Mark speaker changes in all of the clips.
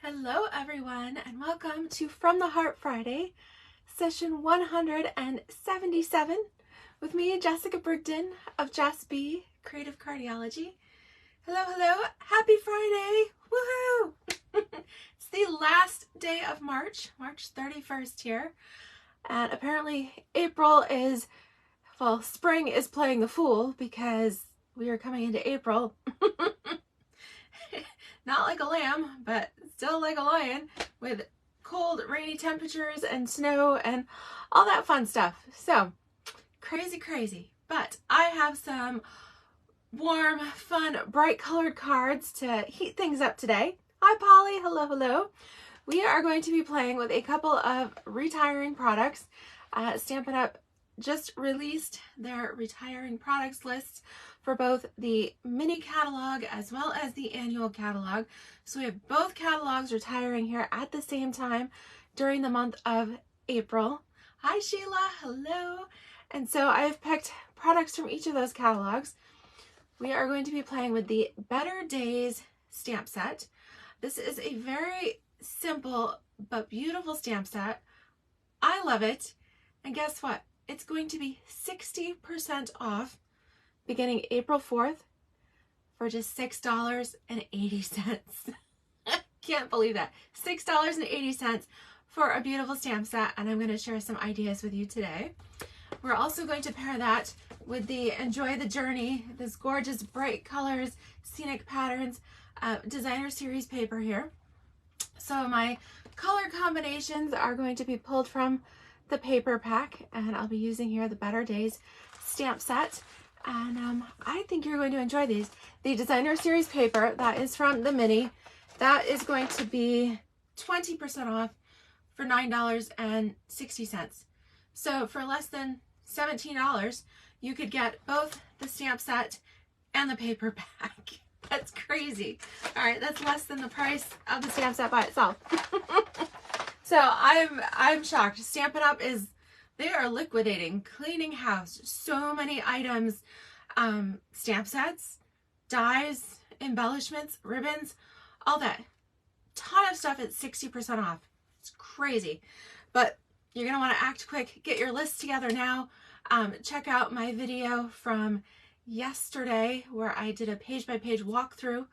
Speaker 1: Hello everyone and welcome to From the Heart Friday, session 177 with me, Jessica Brigden of Jess B, Creative Cardiology. Hello, happy Friday, woohoo! It's the last day of March 31st here, and apparently April is, well, spring is playing the fool because we are coming into April. Not like a lamb, but still like a lion, with cold, rainy temperatures and snow and all that fun stuff. So, crazy. But I have some warm, fun, bright colored cards to heat things up today. Hi, Polly. Hello. We are going to be playing with a couple of retiring products. Stampin' Up! Just released their retiring products list for both the mini catalog as well as the annual catalog. So we have both catalogs retiring here at the same time during the month of April. Hi Sheila, hello. And so I've picked products from each of those catalogs. We are going to be playing with the Better Days stamp set. This is a very simple but beautiful stamp set. I love it. And guess what? It's going to be 60% off beginning April 4th for just $6.80. Can't believe that. $6.80 for a beautiful stamp set, and I'm going to share some ideas with you today. We're also going to pair that with the Enjoy the Journey, this gorgeous bright colors, scenic patterns, designer series paper here. So my color combinations are going to be pulled from the paper pack, and I'll be using here the Better Days stamp set, and I think you're going to enjoy these. The designer series paper, that is from the mini, that is going to be 20% off for $9.60. So for less than $17 you could get both the stamp set and the paper pack. That's crazy. All right, that's less than the price of the stamp set by itself. So I'm shocked. Stampin' Up! They are liquidating, cleaning house, so many items, stamp sets, dies, embellishments, ribbons, all that. Ton of stuff at 60% off. It's crazy. But you're going to want to act quick. Get your list together now. Check out my video from yesterday where I did a page-by-page walkthrough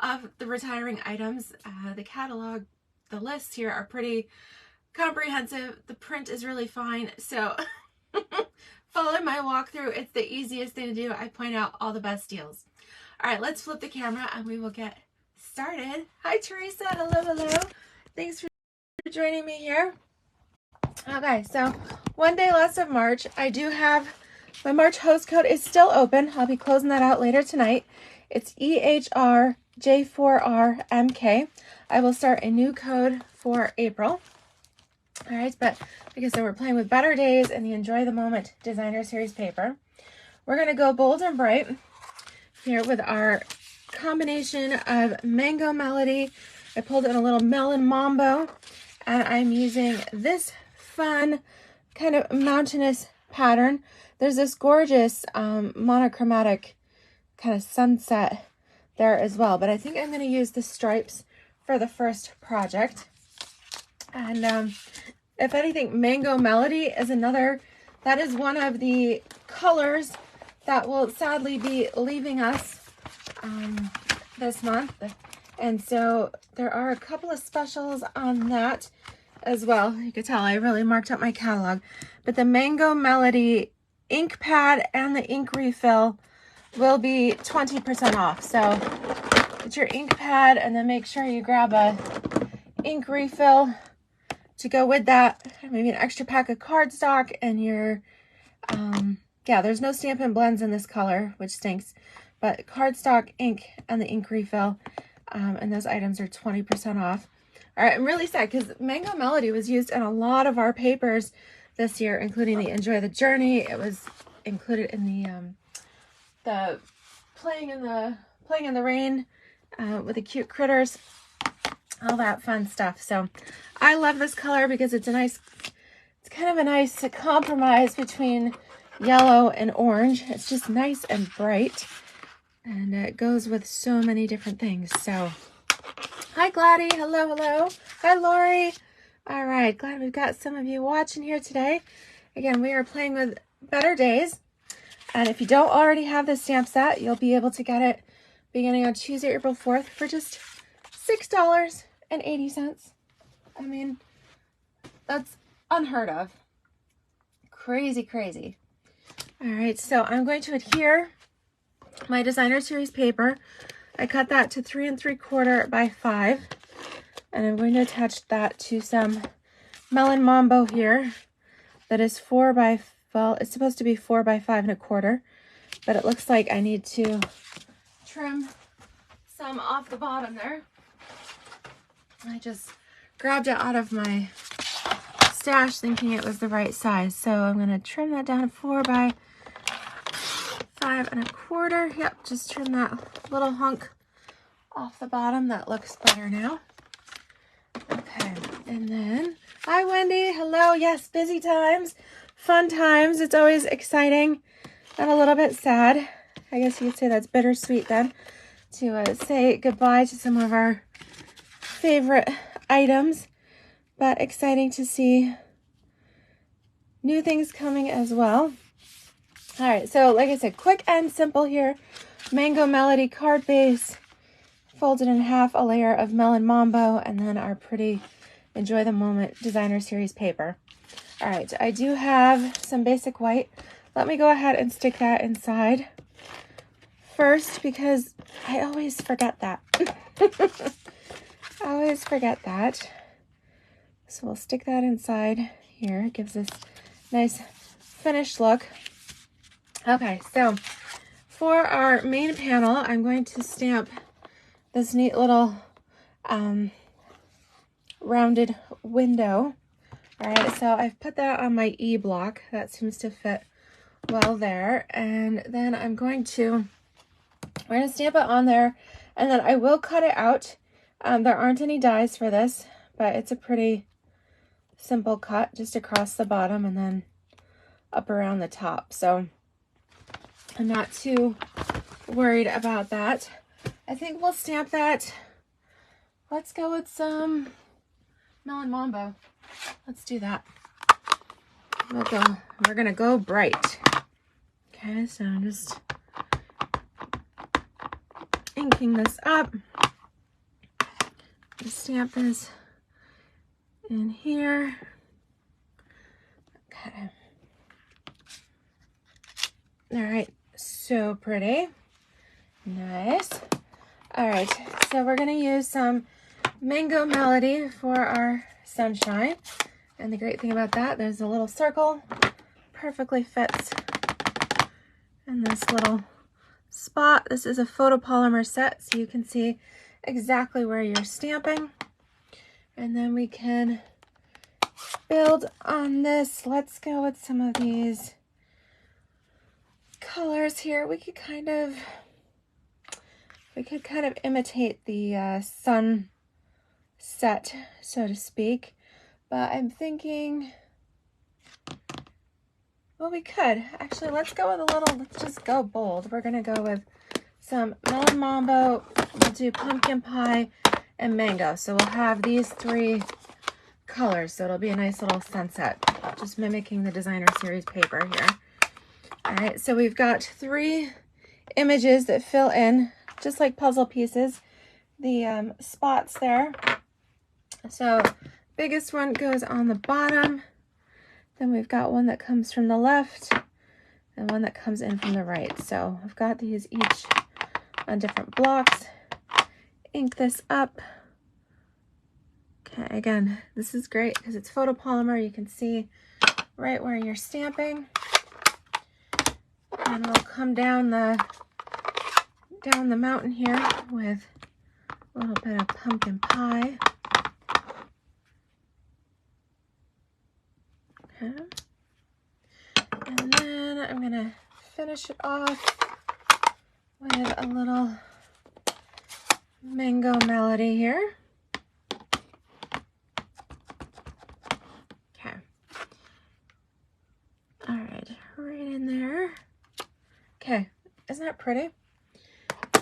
Speaker 1: of the retiring items. The catalog, the lists here are pretty comprehensive. The print is really fine, so follow my walkthrough. It's the easiest thing to do. I point out all the best deals. All right, let's flip the camera and we will get started. Hi Teresa, hello. Thanks for joining me here. Okay, so one day less of March. I do have my March host code is still open. I'll be closing that out later tonight. It's EHRJ4RMK. I will start a new code for April. All right, but like I said, we're playing with Better Days and the Enjoy the Moment designer series paper. We're going to go bold and bright here with our combination of Mango Melody. I pulled in a little Melon Mambo, and I'm using this fun kind of mountainous pattern. There's this gorgeous monochromatic kind of sunset there as well, but I think I'm going to use the stripes for the first project. And if anything, Mango Melody is another, that is one of the colors that will sadly be leaving us this month. And so there are a couple of specials on that as well. You can tell I really marked up my catalog. But the Mango Melody ink pad and the ink refill will be 20% off. So get your ink pad and then make sure you grab a ink refill to go with that. Maybe an extra pack of cardstock and your, yeah, there's no Stampin' blends in this color, which stinks, but cardstock, ink, and the ink refill, and those items are 20% off. All right, I'm really sad because Mango Melody was used in a lot of our papers this year, including the Enjoy the Journey. It was included in the playing in the rain with the cute critters, all that fun stuff. So I love this color because it's kind of a nice compromise between yellow and orange. It's just nice and bright, and it goes with so many different things. So Hi, Gladdy. Hello, hello. Hi, Lori. All right, glad we've got some of you watching here today. Again, we are playing with Better Days. And if you don't already have this stamp set, you'll be able to get it beginning on Tuesday, April 4th for just $6.80. I mean, that's unheard of. Crazy, crazy. All right, so I'm going to adhere my designer series paper. I cut that to 3 3/4 by 5, and I'm going to attach that to some Melon Mambo here that is 4 by, well, it's supposed to be 4 by 5 1/4, but it looks like I need to trim some off the bottom there. I just grabbed it out of my stash thinking it was the right size, so I'm going to trim that down to 4 by 5 1/4. Yep, just trim that little hunk off the bottom. That looks better now. Okay, and then, hi Wendy, hello. Yes, busy times, fun times. It's always exciting and a little bit sad. I guess you could say that's bittersweet then, to say goodbye to some of our favorite items, but exciting to see new things coming as well. All right, so like I said, quick and simple here. Mango Melody card base, folded in half, a layer of Melon Mambo, and then our pretty Enjoy the Moment designer series paper. All right, I do have some basic white. Let me go ahead and stick that inside first because I always forget that. I always forget that. So we'll stick that inside here. It gives this nice finished look. Okay, so for our main panel, I'm going to stamp this neat little rounded window. All right, so I've put that on my E block. That seems to fit well there. And then we're going to stamp it on there, and then I will cut it out. There aren't any dies for this, but it's a pretty simple cut just across the bottom and then up around the top. So I'm not too worried about that. I think we'll stamp that. Let's go with some Melon Mambo. Let's do that. We're gonna go bright. Okay, so I'm just inking this up. Just stamp this in here. Okay. All right, so pretty. Nice. All right, so we're gonna use some Mango Melody for our sunshine. And the great thing about that, there's a little circle, perfectly fits in this little spot. This is a photopolymer set, so you can see exactly where you're stamping. And then we can build on this. Let's go with some of these colors here. We could kind of imitate the sunset, so to speak. But I'm thinking, well, we could. Actually, let's go with let's just go bold. We're going to go with some Melon Mambo. We'll do pumpkin pie and mango. So we'll have these 3 colors. So it'll be a nice little sunset, just mimicking the designer series paper here. All right, so we've got 3 images that fill in, just like puzzle pieces, the spots there. So biggest one goes on the bottom. Then we've got one that comes from the left and one that comes in from the right. So I've got these each on different blocks. Ink this up. Okay, again, this is great because it's photopolymer. You can see right where you're stamping. And we'll come down the mountain here with a little bit of pumpkin pie. Okay. And then I'm going to finish it off with a little Mango Melody here. Okay. All right, right in there. Okay, isn't that pretty?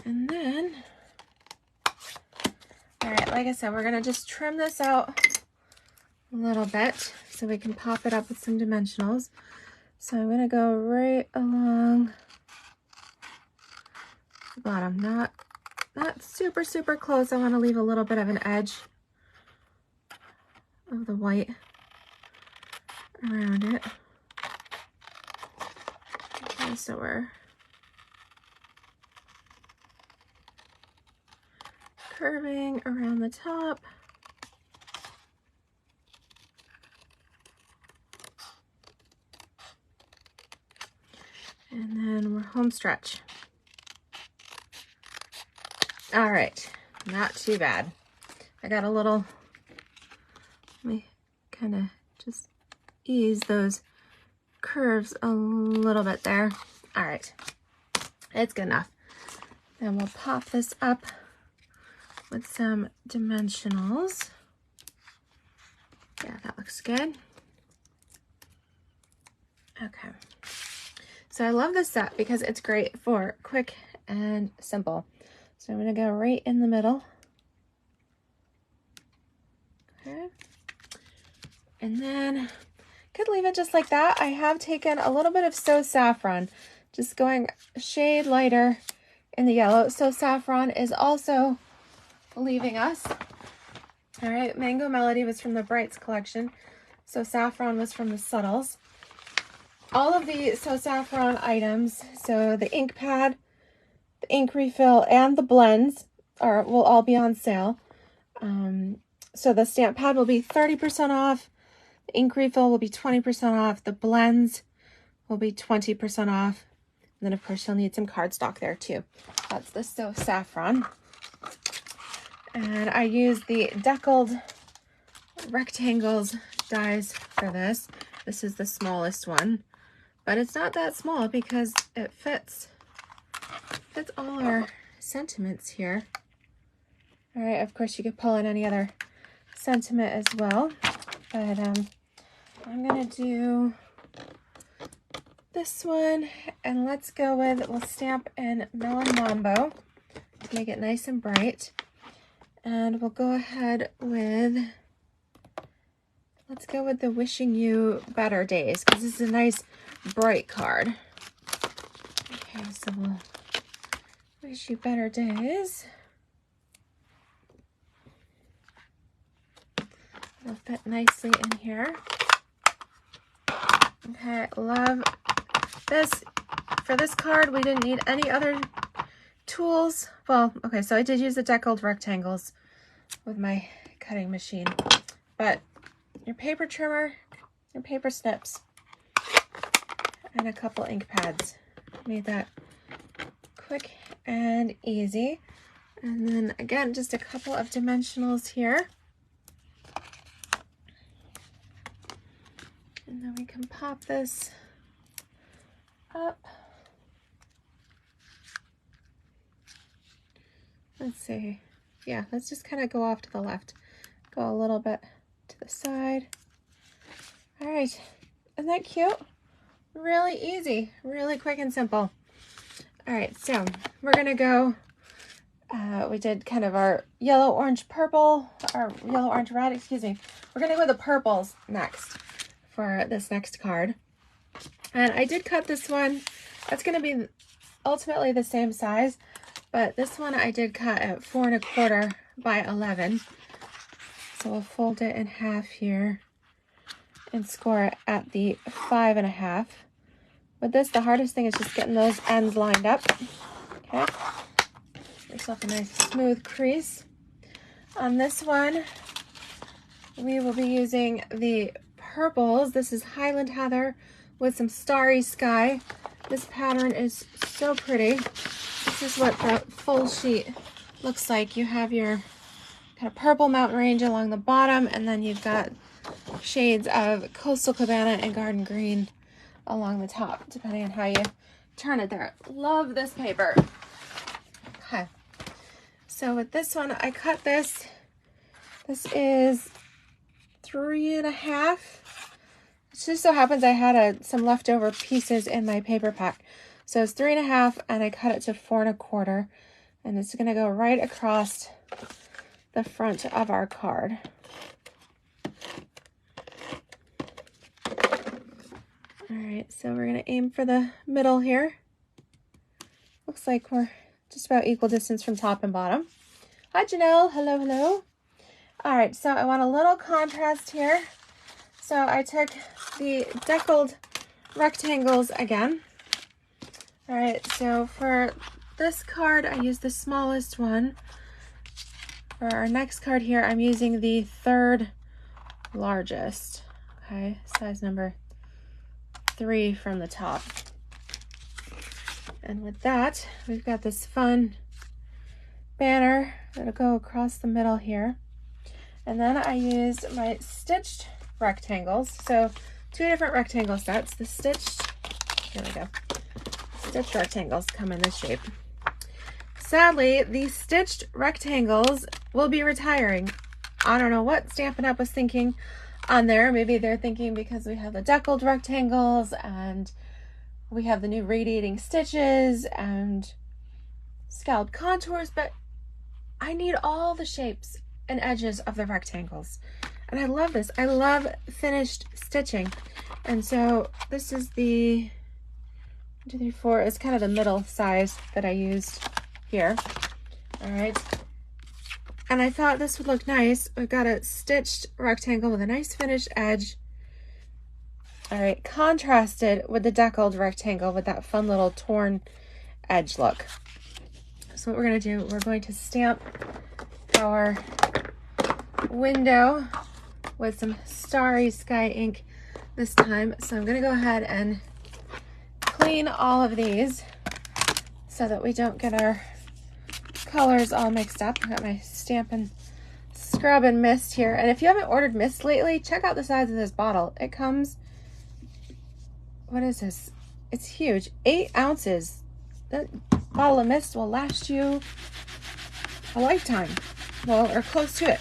Speaker 1: And then All right, like I said, we're gonna just trim this out a little bit so we can pop it up with some dimensionals. So I'm gonna go right along the bottom, not super, super close. I wanna leave a little bit of an edge of the white around it. Okay, so we're curving around the top. And then we're home stretch. All right, not too bad. I got a little, let me kind of just ease those curves a little bit there. All right, it's good enough. Then we'll pop this up with some dimensionals. Yeah, that looks good. Okay. So I love this set because it's great for quick and simple. So I'm gonna go right in the middle. Okay. And then could leave it just like that. I have taken a little bit of So Saffron, just going a shade lighter in the yellow. So Saffron is also leaving us. All right, Mango Melody was from the Brights collection. So Saffron was from the Subtles. All of the So Saffron items, so the ink pad, the ink refill, and the blends will all be on sale. So the stamp pad will be 30% off. The ink refill will be 20% off. The blends will be 20% off. And then, of course, you'll need some cardstock there, too. That's the So Saffron. And I use the deckled rectangles dies for this. This is the smallest one. But it's not that small because it fits all our sentiments here. All right, of course, you could pull in any other sentiment as well. But I'm going to do this one. And let's go with, we'll stamp in Melon Mambo to make it nice and bright. And we'll go ahead with, let's go with the Wishing You Better Days, because this is a nice bright card. Okay, so we'll wish you better days. It'll fit nicely in here. Okay, love this. For this card, we didn't need any other tools. Well, okay, so I did use the deckled rectangles with my cutting machine, but your paper trimmer, your paper snips, and a couple ink pads made that quick and easy. And then again, just a couple of dimensionals here. And then we can pop this up. Let's see. Yeah, let's just kind of go off to the left. Go a little bit to the side. All right, isn't that cute? Really easy, really quick and simple. All right, so we're gonna go, we did kind of our yellow, orange, purple, or yellow, orange, red, excuse me. We're gonna go with the purples next for this next card. And I did cut this one. That's gonna be ultimately the same size, but this one I did cut at 4 1/4 by 11. So we'll fold it in half here and score it at the 5 1/2. With this, the hardest thing is just getting those ends lined up. Okay, give yourself a nice smooth crease. On this one, we will be using the purples. This is Highland Heather with some Starry Sky. This pattern is so pretty. This is what the full sheet looks like. You have your kind of purple mountain range along the bottom, and then you've got shades of Coastal Cabana and Garden Green along the top, depending on how you turn it there. Love this paper. Okay, so with this one, I cut this. This is 3 1/2. It just so happens I had some leftover pieces in my paper pack. So it's 3 1/2, and I cut it to 4 1/4. And it's gonna go right across the front of our card. All right, so we're gonna aim for the middle here. Looks like we're just about equal distance from top and bottom. Hi, Janelle. Hello, hello. All right, so I want a little contrast here. So I took the deckled rectangles again. All right, so for this card, I used the smallest one. For our next card here, I'm using the third largest. Okay, size number 3 from the top. And with that, we've got this fun banner that'll go across the middle here. And then I used my stitched rectangles. So 2 different rectangle sets. The stitched, here we go. Stitched rectangles come in this shape. Sadly, these stitched rectangles will be retiring. I don't know what Stampin' Up! Was thinking on there. Maybe they're thinking because we have the deckled rectangles and we have the new radiating stitches and scalloped contours, but I need all the shapes and edges of the rectangles. And I love this. I love finished stitching. And so this is the 1, 2, 3, 4 is kind of the middle size that I used here. All right. And I thought this would look nice. We've got a stitched rectangle with a nice finished edge. All right, contrasted with the deckled rectangle with that fun little torn edge look. So what we're gonna do, we're going to stamp our window with some Starry Sky ink this time. So I'm gonna go ahead and clean all of these so that we don't get our colors all mixed up. I got my Stampin' Scrub and Mist here. And if you haven't ordered mist lately, check out the size of this bottle. It comes, what is this? It's huge, 8 ounces. That bottle of mist will last you a lifetime. Well, or close to it.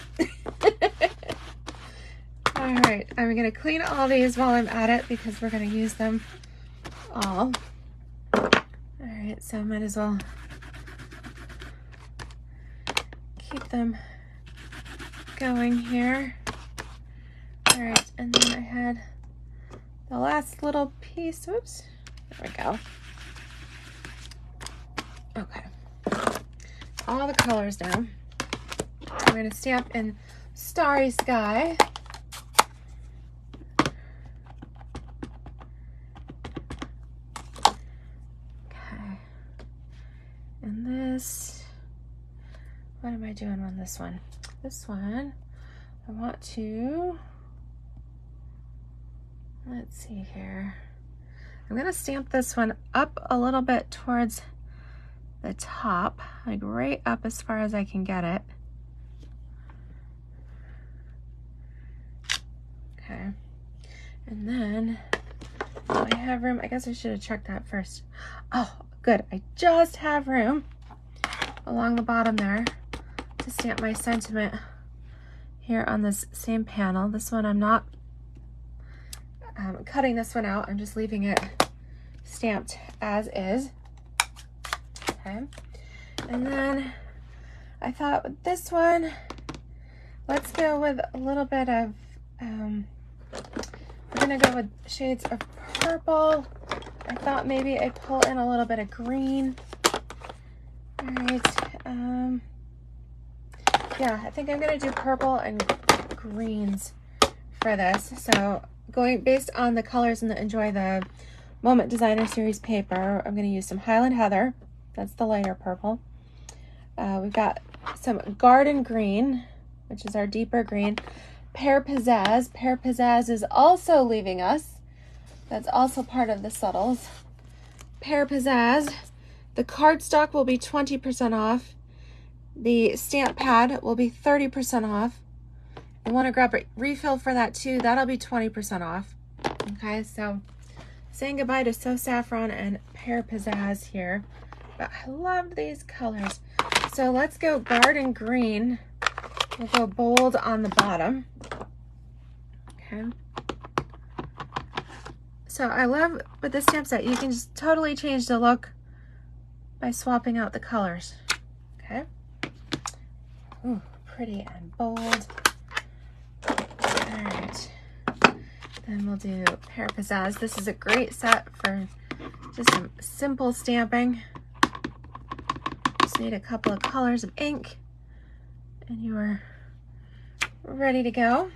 Speaker 1: All right, I'm gonna clean all these while I'm at it because we're gonna use them all. All right, so I might as well keep them going here. All right, and then I had the last little piece. Oops, there we go. Okay, all the colors now. I'm going to stamp in Starry Sky. Okay, and this, what am I doing on this one? This one, I want to, let's see here. I'm going to stamp this one up a little bit towards the top, like right up as far as I can get it. Okay, and then do I have room? I guess I should have checked that first. Oh, good. I just have room along the bottom there to stamp my sentiment here on this same panel. This one I'm not cutting this one out. I'm just leaving it stamped as is. Okay, and then I thought with this one, let's go with a little bit of, we're gonna go with shades of purple. I thought maybe I'd pull in a little bit of green. All right, yeah, I think I'm gonna do purple and greens for this. So going based on the colors in the Enjoy the Moment Designer Series paper, I'm gonna use some Highland Heather. That's the lighter purple. We've got some Garden Green, which is our deeper green. Pear Pizzazz. Pear Pizzazz is also leaving us. That's also part of the subtles. Pear Pizzazz. The cardstock will be 20% off. The stamp pad will be 30% off. I want to grab a refill for that too. That'll be 20% off. Okay, so saying goodbye to So Saffron and Pear Pizzazz here. But I love these colors. So let's go Garden Green. We'll go bold on the bottom. Okay. So I love with this stamp set, you can just totally change the look by swapping out the colors. Okay. Ooh, pretty and bold. All right. Then we'll do Pear Pizzazz. This is a great set for just some simple stamping. Just need a couple of colors of ink and you're ready to go.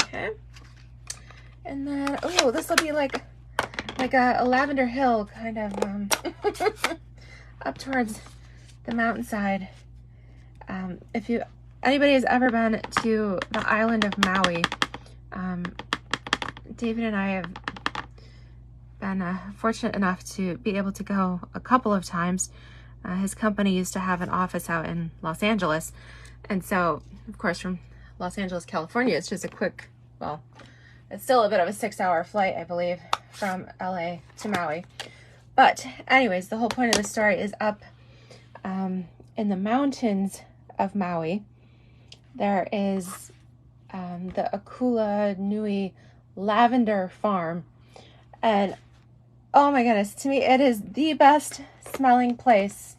Speaker 1: Okay. And then, oh, this will be like a lavender hill kind of up towards the mountainside. If anybody has ever been to the island of Maui, David and I have been fortunate enough to be able to go a couple of times. His company used to have an office out in Los Angeles. And so, of course, from Los Angeles, California, it's just a quick, well, it's still a bit of a 6-hour flight, I believe, from LA to Maui. But anyways, the whole point of the story is up in the mountains of Maui. There is the Akula Nui Lavender Farm. And oh my goodness, to me, it is the best smelling place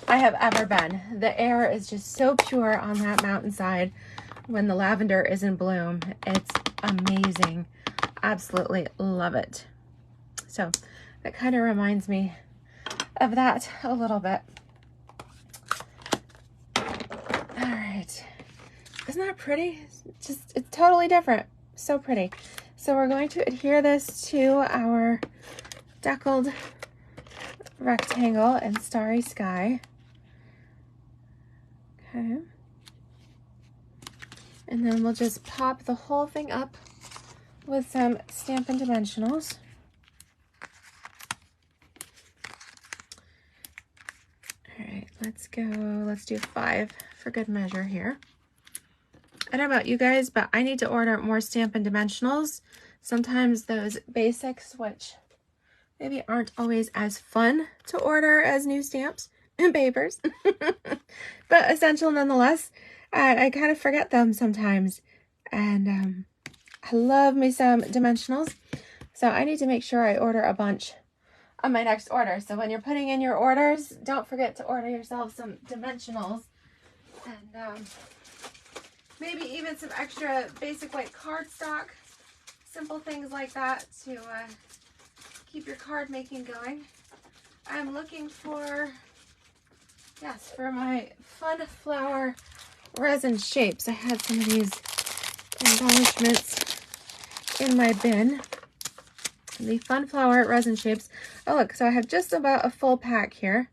Speaker 1: I have ever been. The air is just so pure on that mountainside when the lavender is in bloom. It's amazing. Absolutely love it. So that kind of reminds me of that a little bit. All right. Isn't that pretty? It's totally different. So pretty. So we're going to adhere this to our deckled rectangle and starry sky. Okay. And then we'll just pop the whole thing up with some Stampin' Dimensionals. All right, let's go. Let's do 5 for good measure here. I don't know about you guys, but I need to order more Stampin' Dimensionals. Sometimes those basics, which maybe aren't always as fun to order as new stamps and papers, but essential nonetheless. I kind of forget them sometimes, and I love me some dimensionals, so I need to make sure I order a bunch on my next order. So when you're putting in your orders, don't forget to order yourself some dimensionals, and maybe even some extra basic white cardstock, simple things like that to keep your card making going. I'm looking for, yes, for my fun flower resin shapes. I had some of these embellishments in my bin. The fun flower resin shapes. Oh look, so I have just about a full pack here.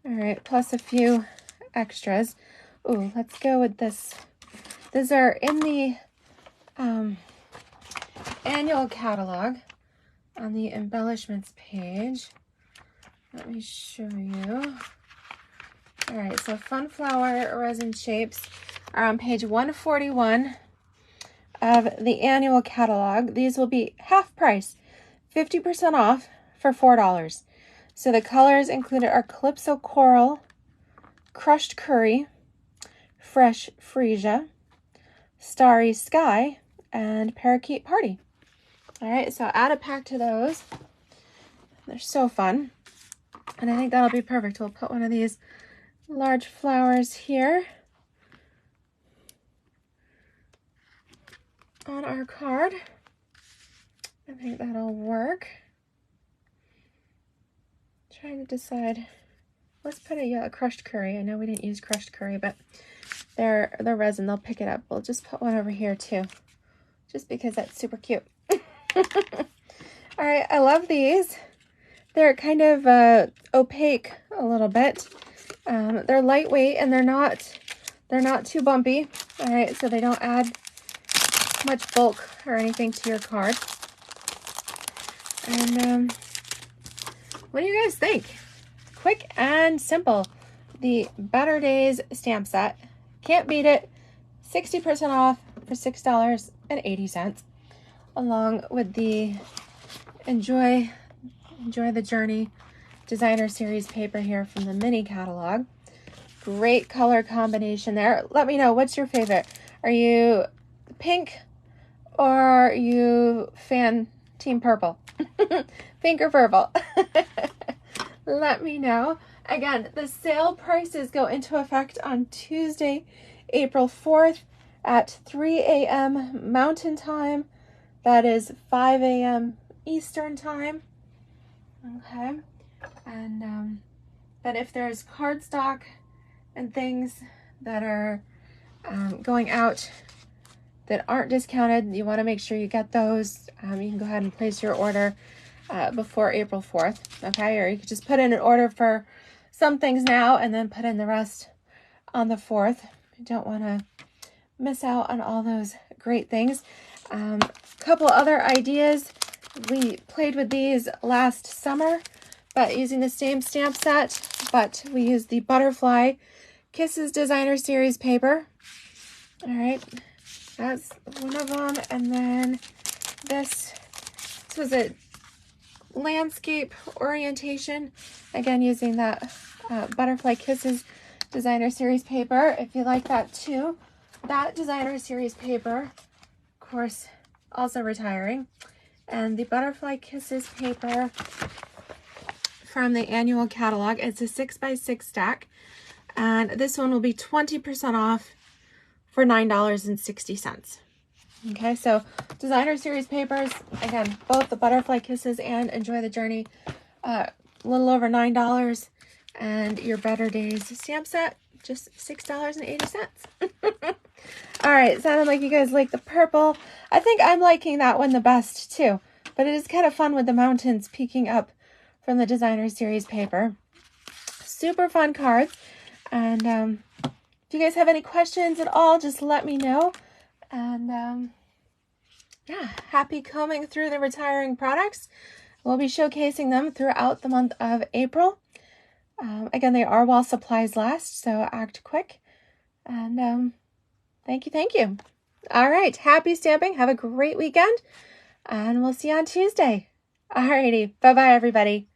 Speaker 1: All right, plus a few extras. Ooh, let's go with this. These are in the annual catalog on the embellishments page. Let me show you. All right, so fun flower resin shapes are on page 141 of the annual catalog. These will be half price, 50% off for $4. So the colors included are Calypso Coral, Crushed Curry, Fresh Freesia, Starry Sky, and Parakeet Party. All right, so add a pack to those. They're so fun. And I think that'll be perfect. We'll put one of these large flowers here on our card. I think that'll work. Trying to decide. Let's put a crushed curry. I know we didn't use crushed curry, but they're resin. They'll pick it up. We'll just put one over here too, just because that's super cute. All right, I love these. They're kind of opaque a little bit. They're lightweight and they're not too bumpy. All right, so they don't add much bulk or anything to your card. And what do you guys think? Quick and simple. The Better Days stamp set. Can't beat it. 60% off for $6.80, along with the Enjoy the Journey Designer Series paper here from the mini catalog. Great color combination there. Let me know, what's your favorite? Are you pink or are you team purple? Pink or purple? Let me know. Again, the sale prices go into effect on Tuesday, April 4th at 3 a.m. Mountain Time. That is 5 a.m. Eastern Time. Okay. And but if there's cardstock and things that are going out that aren't discounted, you want to make sure you get those. You can go ahead and place your order before April 4th, okay? Or you could just put in an order for some things now and then put in the rest on the 4th. You don't want to miss out on all those great things. Couple other ideas. We played with these last summer, but using the same stamp set, but we used the Butterfly Kisses Designer Series paper. All right, that's one of them. And then this was a landscape orientation, again using that Butterfly Kisses Designer Series paper. If you like that too, that Designer Series paper, of course, also retiring. And the Butterfly Kisses paper from the annual catalog, it's a 6x6 stack, and this one will be 20% off for $9.60. Okay, so Designer Series papers, again, both the Butterfly Kisses and Enjoy the Journey, a little over $9, and your Better Days stamp set, just $6.80. All right, sounded like you guys like the purple. I think I'm liking that one the best too, but it is kind of fun with the mountains peeking up from the Designer Series paper. Super fun cards. And if you guys have any questions at all, just let me know. And yeah, happy combing through the retiring products. We'll be showcasing them throughout the month of April. Again, they are while supplies last, so act quick. And thank you. All right, happy stamping. Have a great weekend, and we'll see you on Tuesday. All righty, bye-bye, everybody.